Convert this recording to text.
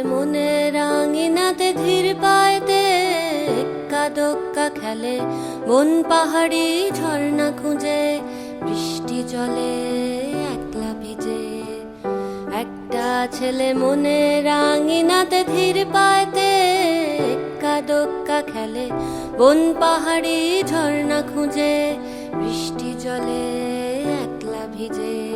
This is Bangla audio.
মনে রাঙিনাতে ধীর পায়তে এক্কা দোক্কা খেলে বন পাহাড়ি ঝর্ণা খুঁজে বৃষ্টি জলে একলা ভিজে। একটা ছেলে মনে রাঙিনাতে ধীর পায়তে এক্কা দোক্কা খেলে বন পাহাড়ি ঝর্ণা খুঁজে বৃষ্টি জলে একলা ভিজে।